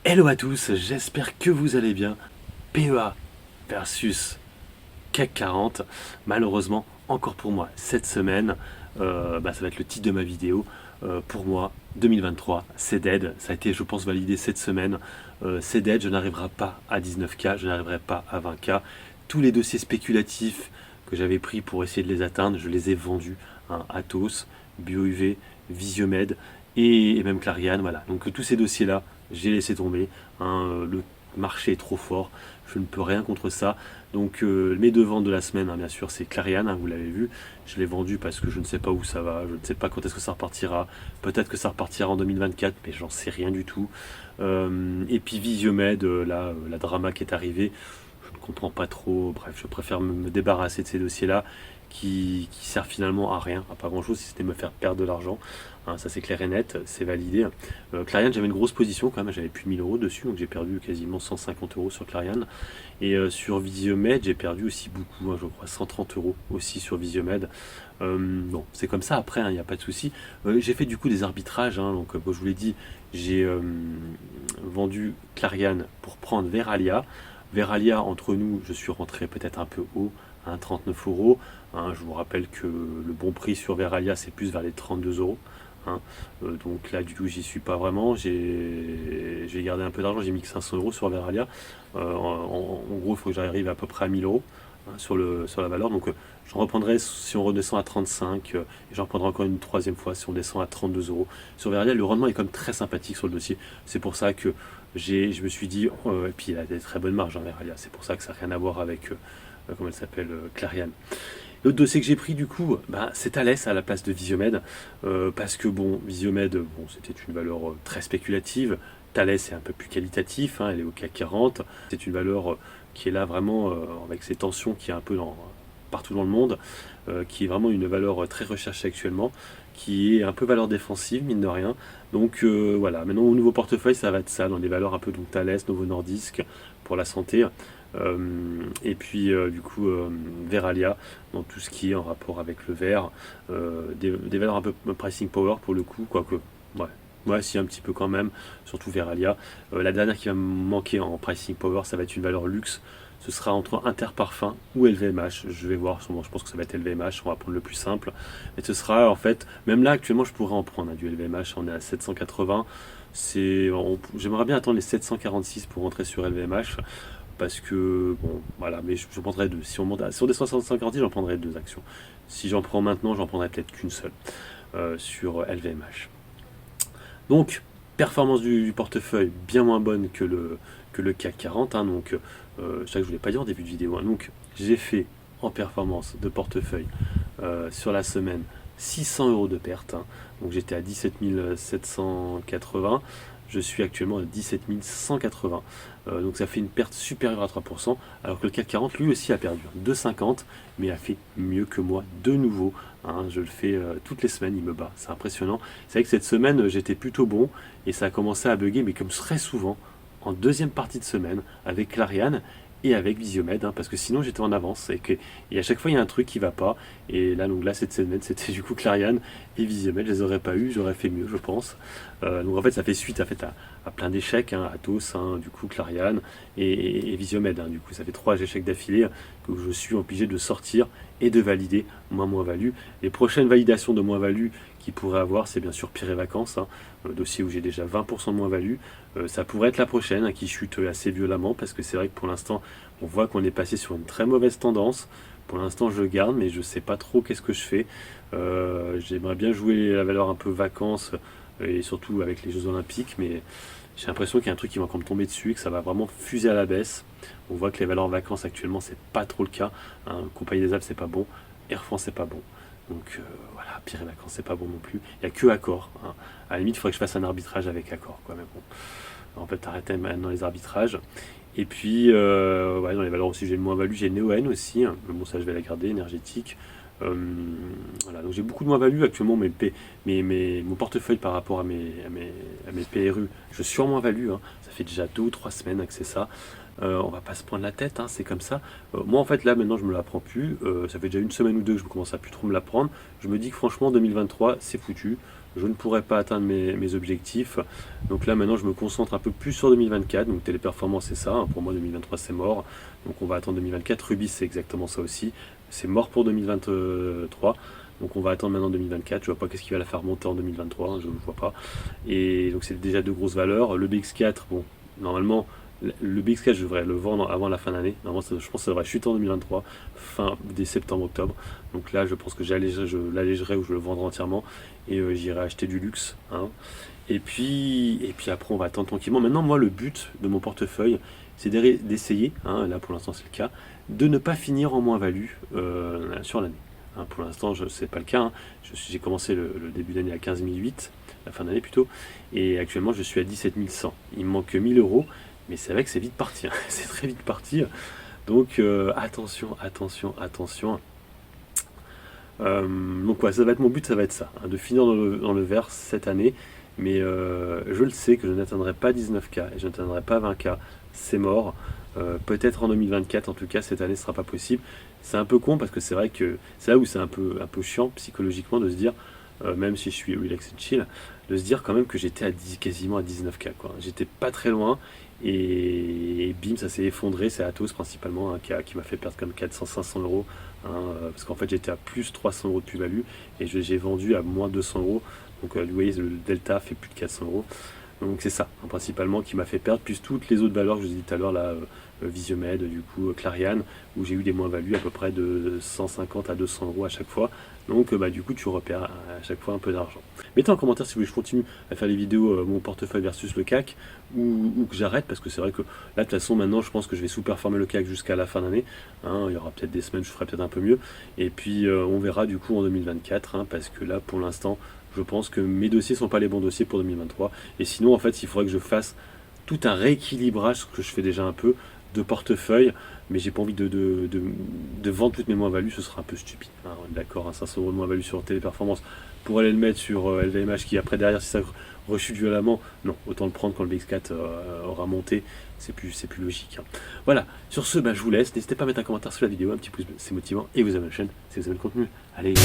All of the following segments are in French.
Hello à tous, j'espère que vous allez bien. PEA versus CAC 40. Malheureusement, encore pour moi, cette semaine, ça va être le titre de ma vidéo. Pour moi, 2023, c'est dead. Ça a été, je pense, validé cette semaine. C'est dead, je n'arriverai pas à 19K, je n'arriverai pas à 20K. Tous les dossiers spéculatifs que j'avais pris pour essayer de les atteindre, je les ai vendus. Atos, BioUV, Visiomed et même Clariane. Voilà. Donc tous ces dossiers-là, j'ai laissé tomber. Le marché est trop fort, je ne peux rien contre ça. Donc mes deux ventes de la semaine, bien sûr, c'est Clariane, vous l'avez vu. Je l'ai vendu parce que je ne sais pas où ça va, je ne sais pas quand est-ce que ça repartira. Peut-être que ça repartira en 2024, mais j'en sais rien du tout. Et puis Visiomed, la drama qui est arrivée, je ne comprends pas trop. Bref, je préfère me débarrasser de ces dossiers-là qui servent finalement à rien, à pas grand-chose, si c'était me faire perdre de l'argent. Ça c'est clair et net, c'est validé. Clariane, j'avais une grosse position quand même, j'avais plus de 1000 euros dessus, donc j'ai perdu quasiment 150 euros sur Clariane. Et sur Visiomed, j'ai perdu aussi beaucoup, je crois 130 euros aussi sur Visiomed. Bon, c'est comme ça après, il n'y a pas de souci. J'ai fait du coup des arbitrages, donc comme je vous l'ai dit, j'ai vendu Clariane pour prendre Veralia. Veralia, entre nous, je suis rentré peut-être un peu haut, 39 euros. Je vous rappelle que le bon prix sur Veralia, c'est plus vers les 32 euros. Donc là, du coup, j'y suis pas vraiment. J'ai gardé un peu d'argent, j'ai mis que 500 euros sur Veralia. En gros, il faut que j'arrive à peu près à 1000 euros sur la valeur. Donc j'en reprendrai si on redescend à 35 et j'en reprendrai encore une troisième fois si on descend à 32 euros. Sur Veralia, le rendement est quand même très sympathique sur le dossier. C'est pour ça que je me suis dit, et puis il a des très bonnes marges, Veralia. C'est pour ça que ça n'a rien à voir avec, comment elle s'appelle, Clariane. L'autre dossier que j'ai pris du coup, c'est Thales à la place de Visiomed, parce que bon, Visiomed, c'était une valeur très spéculative. Thales est un peu plus qualitatif, elle est au CAC 40. C'est une valeur qui est là vraiment avec ces tensions qui est un peu partout dans le monde, qui est vraiment une valeur très recherchée actuellement, qui est un peu valeur défensive, mine de rien. Donc voilà, maintenant au nouveau portefeuille, ça va être ça, dans des valeurs un peu donc Thales, Novo Nordisk pour la santé. Et puis du coup Veralia dans tout ce qui est en rapport avec le verre, des valeurs un peu pricing power pour le coup, quoique ouais, si un petit peu quand même, surtout Veralia. La dernière qui va me manquer en pricing power, ça va être une valeur luxe. Ce sera entre Interparfum ou LVMH. Je vais voir, je pense que ça va être LVMH, on va prendre le plus simple. Et ce sera en fait, même là actuellement je pourrais en prendre du LVMH, on est à 780. J'aimerais bien attendre les 746 pour rentrer sur LVMH. Parce que, bon, voilà, mais je prendrai deux. Si on descend à 740, j'en prendrai deux actions. Si j'en prends maintenant, j'en prendrai peut-être qu'une seule sur LVMH. Donc, performance du portefeuille bien moins bonne que le CAC 40. Donc, ça que je ne voulais pas dire en début de vidéo. Donc, j'ai fait en performance de portefeuille sur la semaine 600 euros de perte. Donc, j'étais à 17 780. Je suis actuellement à 17 180. Donc ça fait une perte supérieure à 3%, alors que le CAC 40 lui aussi a perdu 2,50, mais a fait mieux que moi de nouveau. Je le fais toutes les semaines, il me bat, c'est impressionnant. C'est vrai que cette semaine j'étais plutôt bon et ça a commencé à bugger, mais comme très souvent en deuxième partie de semaine avec Clariane et avec Visiomed, parce que sinon j'étais en avance et à chaque fois il y a un truc qui va pas. Et là, donc là cette semaine c'était du coup Clariane et Visiomed, je les aurais pas eu, j'aurais fait mieux je pense. Donc en fait ça fait suite à plein d'échecs, Atos, du coup Clariane et Visiomed, du coup ça fait 3 échecs d'affilée que je suis obligé de sortir et de valider moins-value. Les prochaines validations de moins-value qui pourrait avoir, c'est bien sûr Pire et Vacances, le dossier où j'ai déjà 20% de moins-value. Ça pourrait être la prochaine qui chute assez violemment, parce que c'est vrai que pour l'instant on voit qu'on est passé sur une très mauvaise tendance. Pour l'instant je garde, mais je sais pas trop qu'est-ce que je fais. J'aimerais bien jouer la valeur un peu vacances, et surtout avec les Jeux Olympiques, mais j'ai l'impression qu'il y a un truc qui va encore me tomber dessus et que ça va vraiment fuser à la baisse. On voit que les valeurs vacances actuellement c'est pas trop le cas. Compagnie des Alpes c'est pas bon, Air France c'est pas bon. Donc voilà, Pire et Vacances c'est pas bon non plus. Il n'y a que Accor. À la limite il faudrait que je fasse un arbitrage avec Accor, quoi. Mais bon, en fait arrêtez maintenant les arbitrages. Et puis dans les valeurs aussi j'ai le moins-value, j'ai Neoen aussi. Mais bon, ça je vais la garder, énergétique. Voilà, donc j'ai beaucoup de moins-value actuellement, mon portefeuille par rapport à mes PRU, je suis en moins-value, hein. Ça fait déjà 2 ou 3 semaines hein, que c'est ça. On va pas se prendre la tête, hein, c'est comme ça. Moi en fait là maintenant je me la prends plus. Ça fait déjà une semaine ou deux que je commence à plus trop me la prendre. Je me dis que franchement 2023 c'est foutu. Je ne pourrai pas atteindre mes objectifs. Donc là maintenant je me concentre un peu plus sur 2024. Donc téléperformance c'est ça, hein. Pour moi 2023 c'est mort. Donc on va attendre 2024. Rubis c'est exactement ça aussi. C'est mort pour 2023. Donc on va attendre maintenant 2024. Je vois pas qu'est-ce qui va la faire monter en 2023, hein, je ne vois pas. Et donc c'est déjà de grosses valeurs. Le BX4, bon, normalement, le BX4, je devrais le vendre avant la fin d'année. Normalement, je pense que ça devrait chuter en 2023, fin dès septembre-octobre. Donc là, je pense que je l'allégerai ou je le vendrai entièrement et j'irai acheter du luxe, hein. Et puis après, on va attendre tranquillement. Maintenant, moi, le but de mon portefeuille, c'est d'essayer, hein, là pour l'instant c'est le cas, de ne pas finir en moins-value sur l'année. Hein, pour l'instant, ce n'est pas le cas, hein. J'ai commencé le début d'année à 15 008, la fin d'année plutôt, et actuellement je suis à 17 100. Il me manque 1000 euros, mais c'est vrai que c'est vite parti, hein. C'est très vite parti. Donc attention, attention, attention. Donc ouais, ça va être mon but, ça va être ça, hein, de finir dans le vert cette année. Mais je le sais que je n'atteindrai pas 19K et je n'atteindrai pas 20K, c'est mort. Peut-être en 2024, en tout cas cette année ce sera pas possible. C'est un peu con parce que c'est vrai que c'est là où c'est un peu chiant psychologiquement de se dire, même si je suis relax and chill, de se dire quand même que j'étais quasiment à 19K, quoi. J'étais pas très loin et bim, ça s'est effondré. C'est Atos principalement hein, qui m'a fait perdre comme 400-500 euros, hein, parce qu'en fait j'étais à plus 300 euros de plus-value et j'ai vendu à moins 200 euros. Donc vous voyez, le delta fait plus de 400 euros. Donc c'est ça, hein, principalement, qui m'a fait perdre, plus toutes les autres valeurs que je vous ai dit tout à l'heure, là, Visiomed, du coup, Clariane, où j'ai eu des moins-values à peu près de 150 à 200 euros à chaque fois. Donc du coup, tu repères à chaque fois un peu d'argent. Mettez en commentaire si vous voulez que je continue à faire les vidéos mon portefeuille versus le CAC, ou que j'arrête, parce que c'est vrai que là, de toute façon, maintenant, je pense que je vais sous-performer le CAC jusqu'à la fin d'année. Hein, il y aura peut-être des semaines, je ferai peut-être un peu mieux. Et puis, on verra du coup en 2024, hein, parce que là, pour l'instant, je pense que mes dossiers ne sont pas les bons dossiers pour 2023. Et sinon, en fait, il faudrait que je fasse tout un rééquilibrage, ce que je fais déjà un peu, de portefeuille. Mais j'ai pas envie de vendre toutes mes moins-values, ce sera un peu stupide. Hein, d'accord, hein, 500 euros de moins-value sur Téléperformance, pour aller le mettre sur LVMH qui, après, derrière, si ça rechute violemment, non, autant le prendre quand le BX4 aura monté. C'est plus logique, hein. Voilà, sur ce, je vous laisse. N'hésitez pas à mettre un commentaire sous la vidéo, un petit pouce bleu, c'est motivant. Et vous abonnez à la chaîne si vous aimez le contenu. Allez, ciao,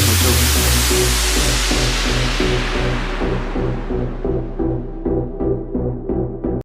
ciao.